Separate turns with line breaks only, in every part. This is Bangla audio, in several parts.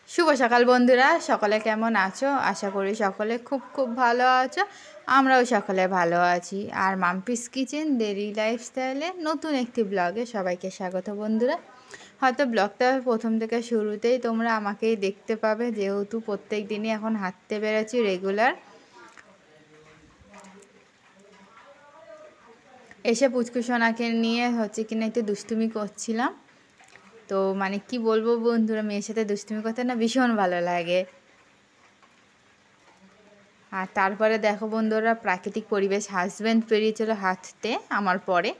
শুভ সকাল বন্ধুরা, সকলে কেমন আছো? আশা করি সকলে খুব খুব ভালো আছো। আমরাও সকলে ভালো আছি। আর মাম্পিস কিচেন ডেইলি লাইফস্টাইলে নতুন একটি ব্লগে সবাইকে স্বাগত বন্ধুরা। হয়তো ব্লগটা প্রথম থেকে শুরুতেই তোমরা আমাকেই দেখতে পাবে, যেহেতু প্রত্যেক দিনই এখন হাঁটতে বেরোচ্ছি রেগুলার। এসে পুচকুসোনাকে নিয়ে কিনা একটু দুষ্টুমি করছিলাম। তো মানে কি বলবো বন্ধুরা, মেয়ের সাথে দুষ্টুমি করতে না ভীষণ ভালো লাগে। আর তারপরে দেখো বন্ধুরা, প্রাকৃতিক পরিবেশ, হাজব্যান্ড বেরিয়েছিল হাঁটতে আমার পরে।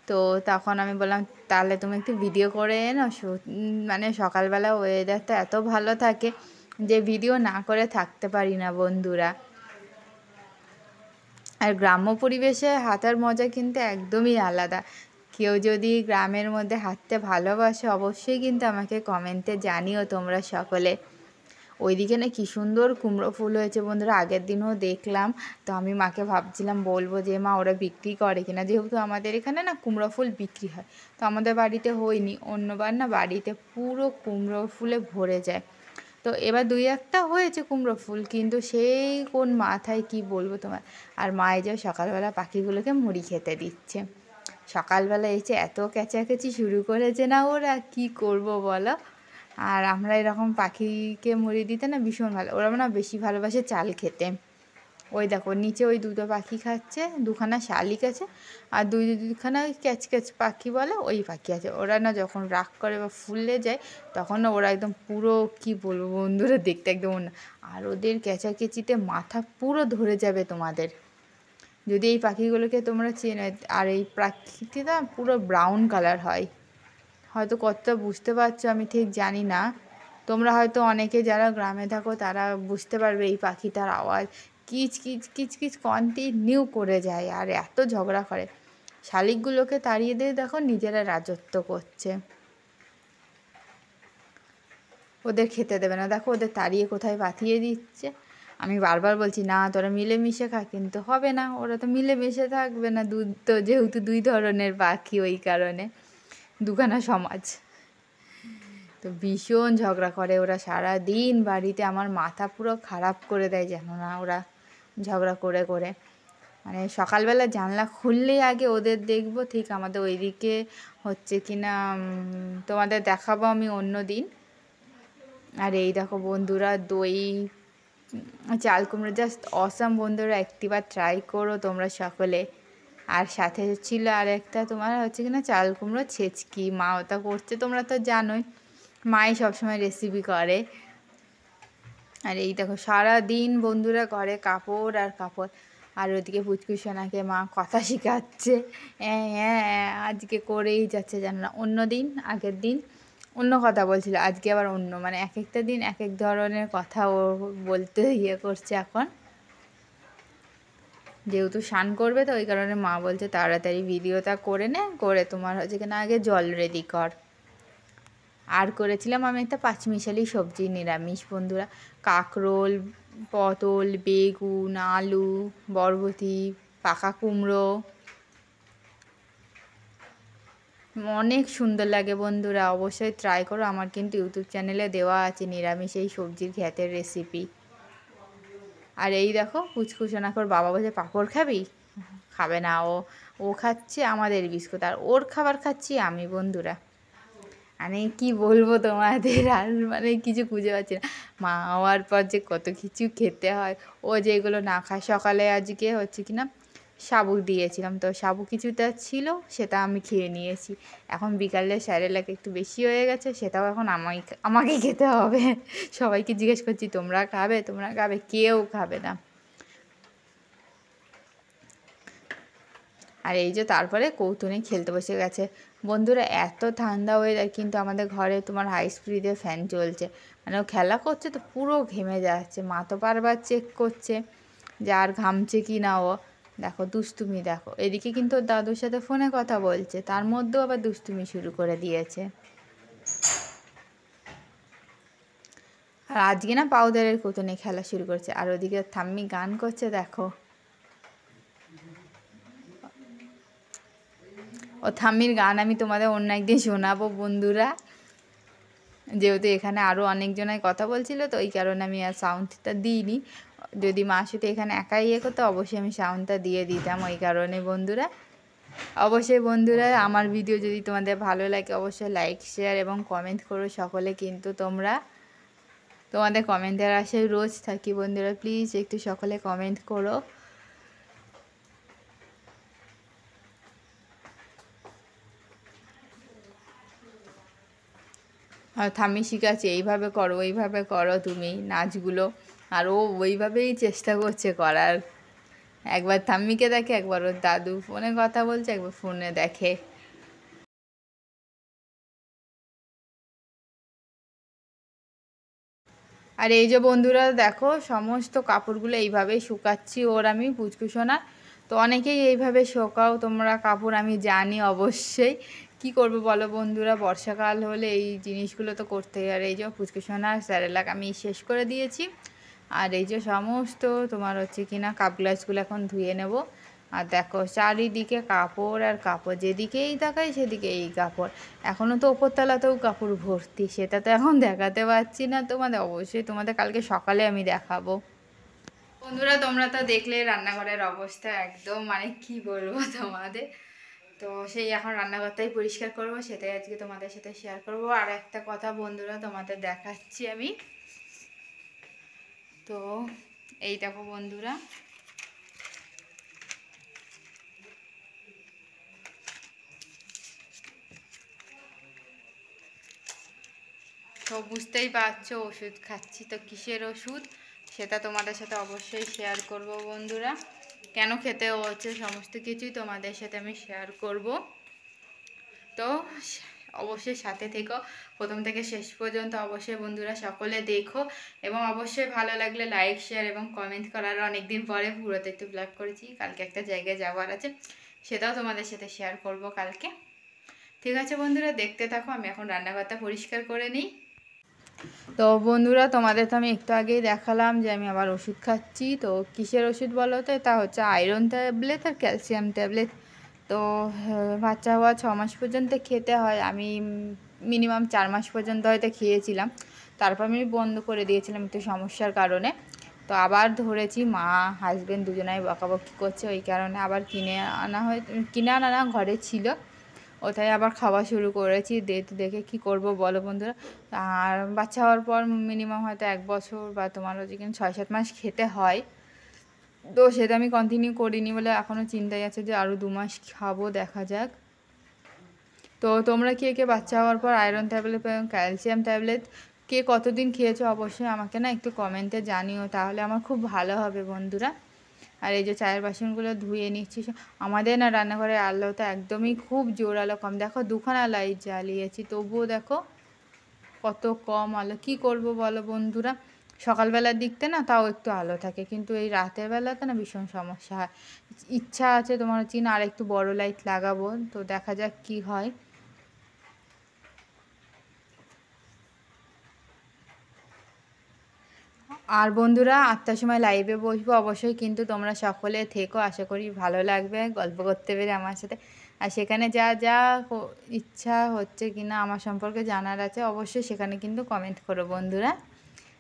তো তখন আমি বললাম তাহলে তুমি একটু ভিডিও করে এনো। মানে সকালবেলা ওয়েদারটা এত ভালো থাকে যে ভিডিও না করে থাকতে পারি না বন্ধুরা। আর গ্রাম্য পরিবেশে হাঁটার মজা কিন্তু একদমই আলাদা। কেউ যদি গ্রামের মধ্যে হাঁটতে ভালোবাসে অবশ্যই কিন্তু আমাকে কমেন্টে জানিও তোমরা সকলে। ওইদিকে না কি সুন্দর কুমড়ো ফুল হয়েছে বন্ধুরা, আগের দিনও দেখলাম। তো আমি মাকে ভাবছিলাম বলবো যে মা ওরা বিক্রি করে কিনা, যেহেতু আমাদের এখানে না কুমড়ো ফুল বিক্রি হয়। তো আমাদের বাড়িতে হয়নি, অন্যবার না বাড়িতে পুরো কুমড়ো ফুলে ভরে যায়। তো এবার দুই একটা হয়েছে কুমড়ো ফুল, কিন্তু সেই কোন মাথায় কি বলবো তোমার। আর মা এই যে সকালবেলা পাখিগুলোকে মুড়ি খেতে দিচ্ছে। সকালবেলা এসে এত ক্যাচাক্যাচি শুরু করেছে না, ওরা কি করব বলো। আর আমরা এরকম পাখিকে মুড়ি দিতে না ভীষণ ভালো, ওরা না বেশি ভালোবাসে চাল খেতে। ওই দেখো নিচে ওই দুটো পাখি খাচ্ছে, দুখানা শালিক আছে, আর দুখানা ওই ক্যাচ ক্যাচ পাখি বলে ওই পাখি আছে। ওরা না যখন রাগ করে বা ফুলে যায় তখন না ওরা একদম পুরো কি বলবো বন্ধুরা, দেখতে একদম অন্য। আর ওদের ক্যাচাকেচিতে মাথা পুরো ধরে যাবে তোমাদের যদি এই পাখিগুলোকে তোমরা চেনো। আর এই পাখিটা পুরো ব্রাউন কালার হয়, হয়তো কতটা বুঝতে পারছো আমি ঠিক জানি না। তোমরা হয়তো অনেকে যারা গ্রামে থাকো তারা বুঝতে পারবে এই পাখিটার আওয়াজ। কিচ কিচ কিচ কিচ কন্টিনিউ করে যায় আর এত ঝগড়া করে। শালিকগুলোকে তাড়িয়ে দিয়ে দেখো নিজেরা রাজত্ব করছে, ওদের খেতে দেবে না, দেখো ওদের তাড়িয়ে কোথায় পাঠিয়ে দিচ্ছে। আমি বারবার বলছি না তোরা মিলেমিশে খা, কিন্তু হবে না, ওরা তো মিলেমিশে থাকবে না। তো যেহেতু দুই ধরনের পাখি ওই কারণে দুখানা সমাজ। তো ভীষণ ঝগড়া করে ওরা সারা দিন বাড়িতে, আমার মাথা পুরো খারাপ করে দেয় জানো না ওরা ঝগড়া করে করে। মানে সকালবেলা জানলা খুললেই আগে ওদের দেখবো। ঠিক আমাদের ওইদিকে কিনা তোমাদের দেখাবো আমি অন্য দিন। আর এই দেখো বন্ধুরা, দই চাল কুমড়ো জাস্ট অসাম বন্ধুরা, একটিবার ট্রাই করো তোমরা সকলে। আর সাথে ছিল আর একটা তোমার কিনা চাল কুমড়ো ছেচকি, মা ওটা করছে তোমরা তো জানোই, মাই সবসময় রেসিপি করে। আর এই দেখো সারা দিন বন্ধুরা ঘরে কাপড় আর কাপড়। আর ওদিকে পুচকুসোনাকে মা কথা শেখাচ্ছে, হ্যাঁ হ্যাঁ আজকে করেই যাচ্ছে জানো না। অন্য দিন আগের দিন অন্য কথা বলছিল, আজকে আবার অন্য, মানে এক একটা দিন এক এক ধরনের কথা ও বলতে করছে এখন। যেহেতু স্নান করবে তো ওই কারণে মা বলছে তাড়াতাড়ি ভিডিওটা করে নে, করে তোমার কিনা আগে জল রেডি কর। আর করেছিলাম আমি একটা পাঁচমিশালি সবজি নিরামিষ বন্ধুরা, কাঁকরোল, পটল, বেগুন, আলু, বরবটি, পাকা কুমড়ো। অনেক সুন্দর লাগে বন্ধুরা, অবশ্যই ট্রাই করো। আমার কিন্তু ইউটিউব চ্যানেলে দেওয়া আছে নিরামিষ এই সবজির ঘ্যাটের রেসিপি। আর এই দেখো পুচকুসোনাকে ওর বাবা বলছে পাঁপড় খাবি, খাবে না ও, ও খাচ্ছে আমাদের বিস্কুট, আর ওর খাবার খাচ্ছি আমি বন্ধুরা। মানে কি বলবো তোমাদের, আর মানে কিছু খুঁজে পাচ্ছি না। মা হওয়ার পর যে কত কিছু খেতে হয়, ও যেগুলো না খায়। সকালে আজকে কিনা সাবু দিয়েছিলাম, তো সাবু কিছুটা ছিল সেটা আমি খেয়ে নিয়েছি। এখন বিকালে স্যারেলাক একটু বেশি হয়ে গেছে, সেটাও এখন আমাকেই খেতে হবে। সবাইকে জিজ্ঞেস করছি তোমরা খাবে, তোমরা খাবে, কেউ খাবে না। আর এই যে তারপরে কৌতুনে খেলতে বসে গেছে বন্ধুরা। এত ঠান্ডা ওয়েদার, কিন্তু আমাদের ঘরে তোমার হাই স্পিডে ফ্যান চলছে। মানে ও খেলা করছে তো পুরো ঘেমে যাচ্ছে, মা তো বারবার চেক করছে যে আর ঘামছে কি না ও। দেখো দুষ্টুমি দেখো, এদিকে কিন্তু ওর দাদুর সাথে ফোনে কথা বলছে, তার মধ্যেও আবার দুষ্টুমি শুরু করে দিয়েছে। আর আজকে না পাউডারের কৌতুনে খেলা শুরু করছে, আর ওদিকে থাম্মি গান করছে দেখো। ও থাম্মির গান আমি তোমাদের অন্য একদিন শোনাবো বন্ধুরা। যেহেতু এখানে আরও অনেকজনাই কথা বলছিল, তো ওই কারণে আমি আর সাউন্ডটা দিইনি। যদি মা শুধু এখানে একাই করতো অবশ্যই আমি সাউন্ডটা দিয়ে দিতাম। ওই কারণে বন্ধুরা, অবশ্যই বন্ধুরা আমার ভিডিও যদি তোমাদের ভালো লাগে অবশ্যই লাইক, শেয়ার এবং কমেন্ট করো সকলে। কিন্তু তোমাদের কমেন্টের আশায় রোজ থাকি বন্ধুরা, প্লিজ একটু সকলে কমেন্ট করো। আর ঠাম্মি শিখাচ্ছে এইভাবে করো, ওইভাবে করো তুমি নাচগুলো, আর ও ওইভাবেই চেষ্টা করছে করার। একবার ঠাম্মিকে দেখে, একবার ওর দাদু ফোনে কথা বলছে, একবার ফোনে দেখে। আর এই যে বন্ধুরা দেখো, সমস্ত কাপড়গুলো এইভাবেই শুকাচ্ছি ওর আমি, পুচকুসোনা। তো অনেকেই এইভাবে শোকাও তোমরা কাপড়, আমি জানি অবশ্যই। কি করবো বলো বন্ধুরা, বর্ষাকাল হলে এই জিনিসগুলো তো করতেই। আর এই যে পুচকুসোনা স্যারেলাক আমি শেষ করে দিয়েছি। আর এই যে সমস্ত তোমার হচ্ছে কিনা কাপ গ্লাসগুলো এখন ধুয়ে নেব। আর দেখো চারিদিকে কাপড় আর কাপড়, যেদিকেই তাকাই সেদিকেই কাপড়। এখনও তো ওপরতলাতেও কাপড় ভর্তি, সেটা তো এখন দেখাতে পারছি না তোমাদের, অবশ্যই তোমাদের কালকে সকালে আমি দেখাবো। বন্ধুরা তোমরা তো দেখলে রান্নাঘরের অবস্থা একদম, মানে কি বলবো তোমাদের। তো সেই এখন রান্নাঘরটাই পরিষ্কার করব, সেটাই আজকে তোমাদের সাথে শেয়ার করব। আর একটা কথা বন্ধুরা তোমাদের দেখাচ্ছি আমি, তো এই দেখো বন্ধুরা, তো বুঝতেই পারছো ওষুধ খাচ্ছি। তো কিসের ওষুধ সেটা তোমাদের সাথে অবশ্যই শেয়ার করব বন্ধুরা। কেন খেতে হচ্ছে সমস্ত কিছুই তোমাদের সাথে আমি শেয়ার করব। তো অবশ্যই সাথে থেকো প্রথম থেকে শেষ পর্যন্ত, অবশ্যই বন্ধুরা সকলে দেখো। এবং অবশ্যই ভালো লাগলে লাইক, শেয়ার এবং কমেন্ট করার। অনেকদিন পরে পুরোতে একটু ব্লগ করেছি, কালকে একটা জায়গায় যাওয়ার আছে, সেটাও তোমাদের সাথে শেয়ার করব কালকে। ঠিক আছে বন্ধুরা, দেখতে থাকো। আমি এখন রান্নাঘরটা পরিষ্কার করে নিই। তো বন্ধুরা তোমাদের তো আমি একটু আগেই দেখালাম যে আমি আবার ওষুধ খাচ্ছি। তো কিসের ওষুধ বলো তো, তা হচ্ছে আয়রন ট্যাবলেট আর ক্যালসিয়াম ট্যাবলেট। তো বাচ্চা হওয়া 6 মাস পর্যন্ত খেতে হয়। আমি মিনিমাম 4 মাস পর্যন্ত হয়তো খেয়েছিলাম, তারপর আমি বন্ধ করে দিয়েছিলাম একটু সমস্যার কারণে। তো আবার ধরেছি, মা হাজব্যান্ড দুজনাই বকাবকি করছে, ওই কারণে আবার কিনে আনা না, ঘরে ছিল, ওটাই আবার খাওয়া শুরু করেছি। দেখে কি করব বলো বন্ধুরা। আর বাচ্চা হওয়ার পর মিনিমাম হয়তো 1 বছর বা তোমার হচ্ছে কিন্তু 6-7 মাস খেতে হয়। তো সেটা আমি কন্টিনিউ করিনি বলে এখনও চিন্তায় আছে যে আরও 2 মাস খাবো, দেখা যাক। তো তোমরা কে বাচ্চা হওয়ার পর আয়রন ট্যাবলেট এবং ক্যালসিয়াম ট্যাবলেট কে কতদিন খেয়েছো অবশ্যই আমাকে না একটু কমেন্টে জানিও, তাহলে আমার খুব ভালো হবে বন্ধুরা। আর এই যে চায়ের বাসনগুলো ধুয়ে নিচ্ছি। আমাদের না রান্নাঘরের আলোটা একদমই খুব জোর আলো কম, দেখো 2খানা লাইট জ্বালিয়েছি তবুও দেখো কত কম আলো। কি করব বলো বন্ধুরা, সকালবেলার দিকতে না তাও একটু আলো থাকে, কিন্তু এই রাতের বেলাতে না ভীষণ সমস্যা হয়। ইচ্ছা আছে তোমার হচ্ছে না আর একটু বড় লাইট লাগাবো, তো দেখা যাক কি হয়। আর বন্ধুরা 8টার সময় লাইভে বসবো অবশ্যই, কিন্তু তোমরা সকলে থেকো, আশা করি ভালো লাগবে গল্প করতে পেরে আমার সাথে। আর সেখানে যা যা ইচ্ছা হচ্ছে কিনা আমার সম্পর্কে জানার আছে অবশ্যই সেখানে কিন্তু কমেন্ট করো বন্ধুরা।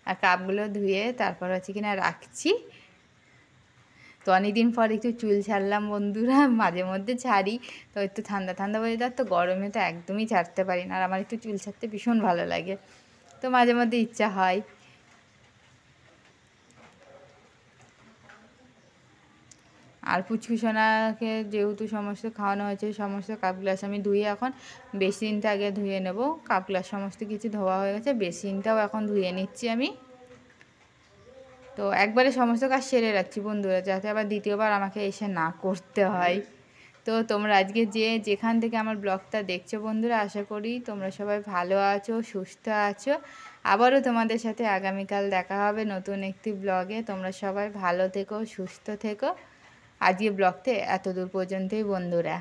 আর কাপগুলো ধুয়ে তারপর হচ্ছে কিনা রাখছি। তো অনেকদিন পর একটু চুল ছাড়লাম বন্ধুরা, মাঝে মধ্যে ছাড়ি, তো একটু ঠান্ডা ঠান্ডা ওয়েদার, তো গরমে তো একদমই ছাড়তে পারি না। আর আমার একটু চুল ছাড়তে ভীষণ ভালো লাগে, তো মাঝে মধ্যে ইচ্ছা হয়। আর পুচকুসোনাকে যেহেতু সমস্ত খাওয়ানো হয়েছে, সমস্ত কাপ গ্লাস আমি ধুয়ে এখন বেসিনটা আগে ধুয়ে নেব। কাপ গ্লাস সমস্ত কিছু ধোয়া হয়ে গেছে, বেসিনটাও এখন ধুয়ে নিচ্ছি আমি। তো একবারে সমস্ত কাজ সেরে রাখছি বন্ধুরা, যাতে আবার দ্বিতীয়বার আমাকে এসে না করতে হয়। তো তোমরা আজকে যেখান থেকে আমার ব্লগটা দেখছো বন্ধুরা, আশা করি তোমরা সবাই ভালো আছো, সুস্থ আছো। আবারও তোমাদের সাথে আগামীকাল দেখা হবে নতুন একটি ব্লগে। তোমরা সবাই ভালো থেকো, সুস্থ থেকো। আজকে ব্লগটা এত দূর পর্যন্তই বন্ধুরা।